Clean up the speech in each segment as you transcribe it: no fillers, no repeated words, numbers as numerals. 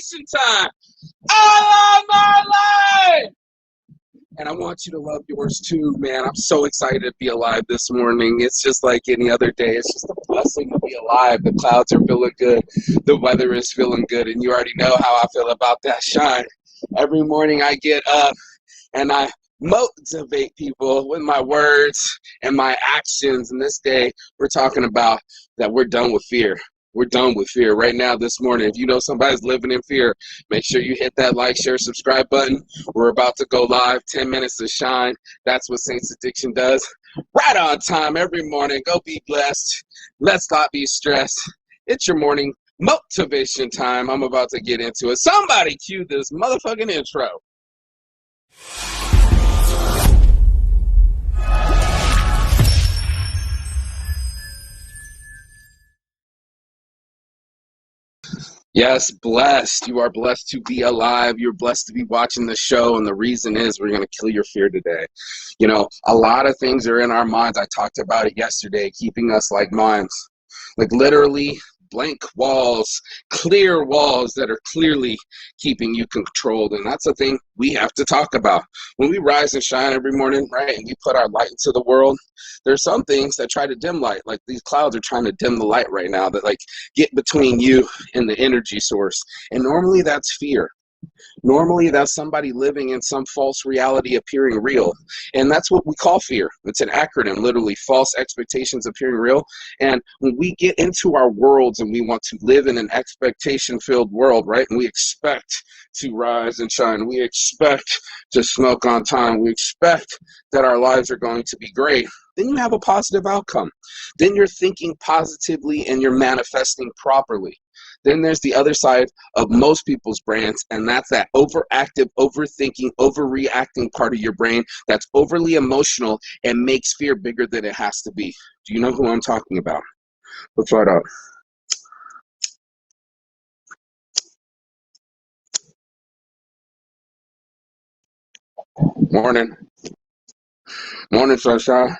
motivation time. I love my life! And I want you to love yours too, man. I'm so excited to be alive this morning. It's just like any other day. It's just a blessing to be alive. The clouds are feeling good. The weather is feeling good. And you already know how I feel about that shine. Every morning I get up and I motivate people with my words and my actions. And this day we're talking about that we're done with fear. We're done with fear right now this morning. If you know somebody's living in fear, make sure you hit that like, share, subscribe button. We're about to go live, 10 minutes to shine. That's what Saints Addiction does. Right on time every morning. Go be blessed. Let's not be stressed. It's your morning motivation time. I'm about to get into it. Somebody cue this motherfucking intro. Yes, blessed. You are blessed to be alive. You're blessed to be watching the show. And the reason is we're going to kill your fear today. You know, a lot of things are in our minds. I talked about it yesterday, keeping us like mimes. Like literally blank walls, clear walls that are clearly keeping you controlled. And that's the thing we have to talk about. When we rise and shine every morning, right, and we put our light into the world, there's some things that try to dim light. Like these clouds are trying to dim the light right now that like get between you and the energy source. And normally that's fear. Normally, that's somebody living in some false reality appearing real. And that's what we call fear. It's an acronym, literally, false expectations appearing real. And when we get into our worlds and we want to live in an expectation-filled world, right, and we expect to rise and shine, we expect to smoke on time, we expect that our lives are going to be great, then you have a positive outcome. Then you're thinking positively and you're manifesting properly. Then there's the other side of most people's brains, and that's that overactive, overthinking, overreacting part of your brain that's overly emotional and makes fear bigger than it has to be. Do you know who I'm talking about? Let's start out. Morning. Morning, sunshine.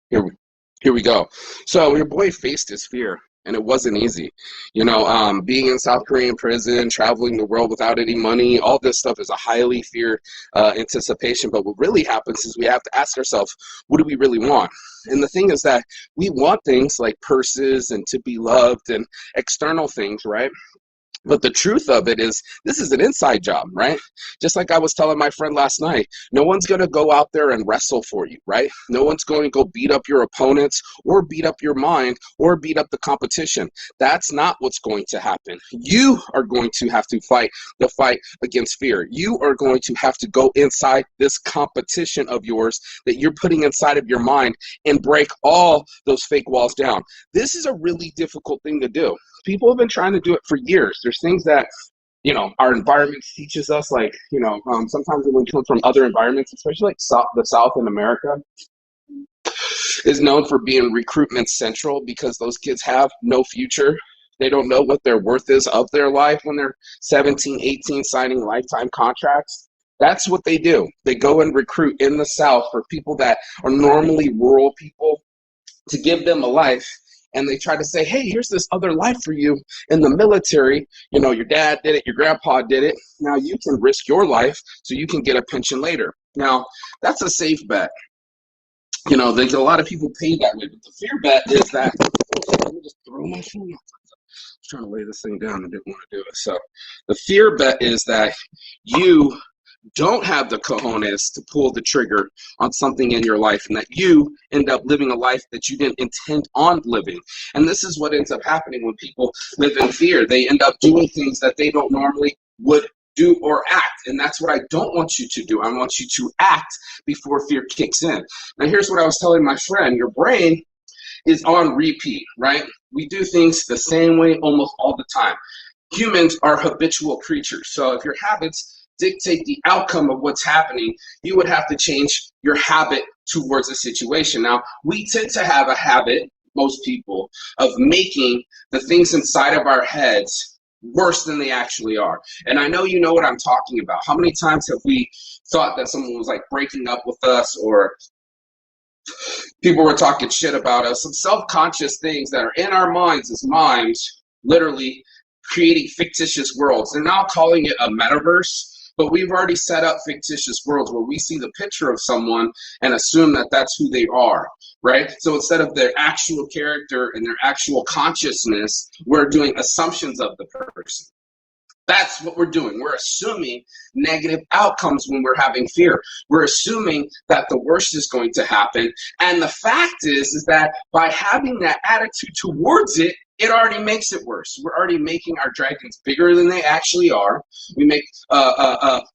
Here we go. So your boy faced his fear, and it wasn't easy. You know, being in South Korean prison, traveling the world without any money, all this stuff is a highly feared anticipation. But what really happens is we have to ask ourselves, what do we really want? And the thing is that we want things like purses and to be loved and external things, right? But the truth of it is, this is an inside job, right? Just like I was telling my friend last night, no one's going to go out there and wrestle for you, right? No one's going to go beat up your opponents or beat up your mind or beat up the competition. That's not what's going to happen. You are going to have to fight the fight against fear. You are going to have to go inside this competition of yours that you're putting inside of your mind and break all those fake walls down. This is a really difficult thing to do. People have been trying to do it for years. There's things that, you know, our environment teaches us, like, you know, sometimes when we come from other environments, especially like the South in America, is known for being recruitment central because those kids have no future. They don't know what their worth is of their life when they're 17, 18, signing lifetime contracts. That's what they do. They go and recruit in the South for people that are normally rural people to give them a life. And they try to say, hey, here's this other life for you in the military. You know, your dad did it, your grandpa did it. Now you can risk your life so you can get a pension later. Now, that's a safe bet. You know, there's a lot of people pay that way. But the fear bet is that, let me just throw my phone off. I was trying to lay this thing down and didn't want to do it. So the fear bet is that you don't have the cojones to pull the trigger on something in your life and that you end up living a life that you didn't intend on living. And this is what ends up happening when people live in fear. They end up doing things that they don't normally would do or act. And that's what I don't want you to do. I want you to act before fear kicks in. Now, here's what I was telling my friend. Your brain is on repeat, right? We do things the same way almost all the time. Humans are habitual creatures. So if your habits dictate the outcome of what's happening, you would have to change your habit towards a situation. Now, we tend to have a habit, most people, of making the things inside of our heads worse than they actually are. And I know you know what I'm talking about. How many times have we thought that someone was like breaking up with us, or people were talking shit about us? Some self-conscious things that are in our minds as mimes literally creating fictitious worlds. They're now calling it a metaverse, but we've already set up fictitious worlds where we see the picture of someone and assume that that's who they are, right? So instead of their actual character and their actual consciousness, we're doing assumptions of the person. That's what we're doing. We're assuming negative outcomes when we're having fear. We're assuming that the worst is going to happen. And the fact is that by having that attitude towards it, it already makes it worse. We're already making our dragons bigger than they actually are. We make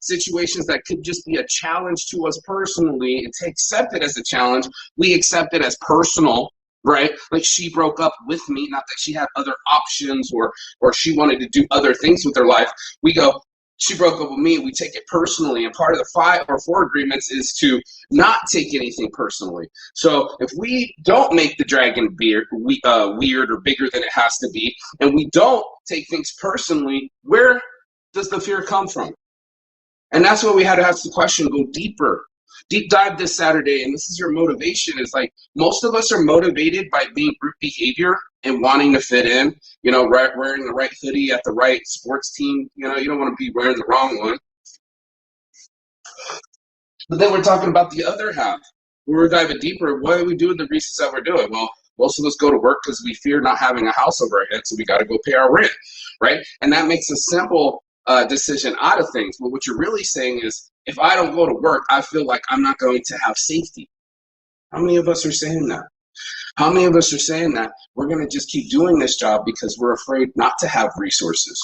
situations that could just be a challenge to us personally and accept it as a challenge. We accept it as personal. Right? Like she broke up with me, not that she had other options or she wanted to do other things with her life. We go, she broke up with me, we take it personally. And part of the 5 or 4 agreements is to not take anything personally. So if we don't make the dragon weird or bigger than it has to be, and we don't take things personally, where does the fear come from? And that's what we had to ask the question, go deeper. Deep dive this Saturday, and this is your motivation, is like most of us are motivated by being group behavior and wanting to fit in, you know, wearing the right hoodie at the right sports team. You know, you don't want to be wearing the wrong one. But then we're talking about the other half. We're diving deeper. What do we do with the reasons that we're doing? Well, most of us go to work because we fear not having a house over our head, so we got to go pay our rent, right? And that makes a simple decision out of things. But what you're really saying is, if I don't go to work, I feel like I'm not going to have safety. How many of us are saying that? How many of us are saying that we're going to just keep doing this job because we're afraid not to have resources?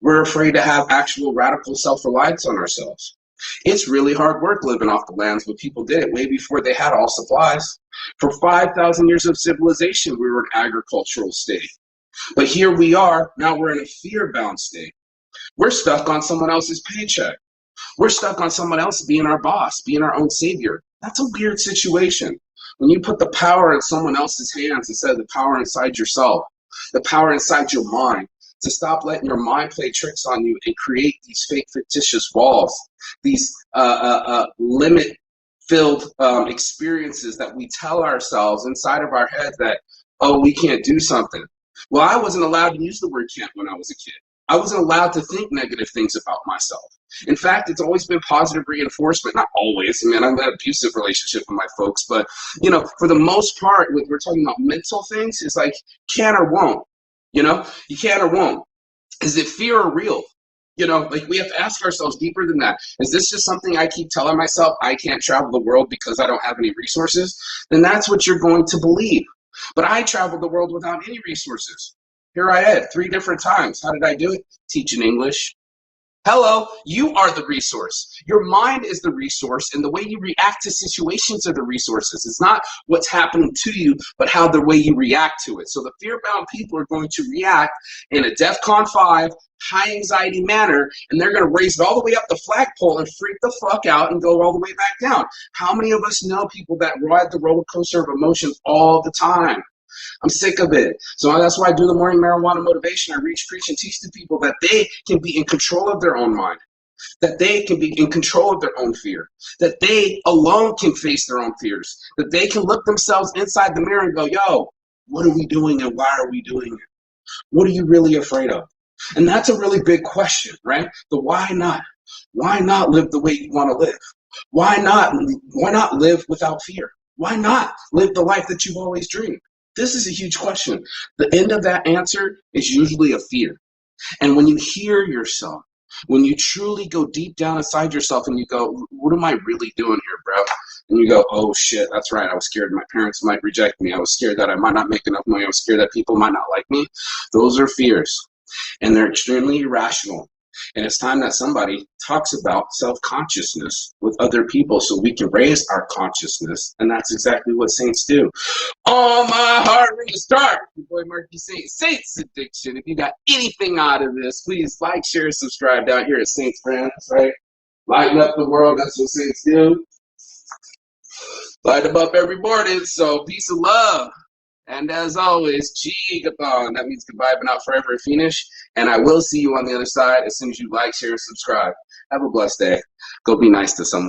We're afraid to have actual radical self-reliance on ourselves. It's really hard work living off the lands, but people did it way before they had all supplies. For 5,000 years of civilization, we were an agricultural state. But here we are, now we're in a fear-bound state. We're stuck on someone else's paycheck. We're stuck on someone else being our boss, being our own savior. That's a weird situation. When you put the power in someone else's hands instead of the power inside yourself, the power inside your mind, to stop letting your mind play tricks on you and create these fake fictitious walls, these limit-filled experiences that we tell ourselves inside of our heads that, oh, we can't do something. Well, I wasn't allowed to use the word can't when I was a kid. I wasn't allowed to think negative things about myself. In fact, it's always been positive reinforcement. Not always. I mean, I've had an abusive relationship with my folks, but, you know, for the most part, when we're talking about mental things, it's like can or won't. You know, you can or won't. Is it fear or real? You know, like we have to ask ourselves deeper than that. Is this just something I keep telling myself I can't travel the world because I don't have any resources? Then that's what you're going to believe. But I traveled the world without any resources. Here I had 3 different times. How did I do it? Teaching English. Hello, you are the resource. Your mind is the resource, and the way you react to situations are the resources. It's not what's happening to you, but how the way you react to it. So the fear-bound people are going to react in a DEFCON 5, high anxiety manner, and they're going to raise it all the way up the flagpole and freak the fuck out and go all the way back down. How many of us know people that ride the roller coaster of emotions all the time? I'm sick of it. So that's why I do the morning marijuana motivation. I reach, preach, and teach to people that they can be in control of their own mind, that they can be in control of their own fear, that they alone can face their own fears, that they can look themselves inside the mirror and go, yo, what are we doing and why are we doing it? What are you really afraid of? And that's a really big question, right? The why not? Why not live the way you want to live? Why not live without fear? Why not live the life that you've always dreamed? This is a huge question. The end of that answer is usually a fear. And when you hear yourself, when you truly go deep down inside yourself and you go, what am I really doing here, bro? And you go, oh shit, that's right. I was scared my parents might reject me. I was scared that I might not make enough money. I was scared that people might not like me. Those are fears. And they're extremely irrational. And it's time that somebody talks about self-consciousness with other people so we can raise our consciousness. And that's exactly what saints do. On my heart, ring a star. Your boy Marky Saints Addiction. If you got anything out of this, please like, share, subscribe down here at Saints Friends, right? Lighten up the world. That's what saints do. Light them up every morning. So peace and love. And as always, Chigathon. That means goodbye, but not forever, finish. And I will see you on the other side as soon as you like, share, and subscribe. Have a blessed day. Go be nice to someone.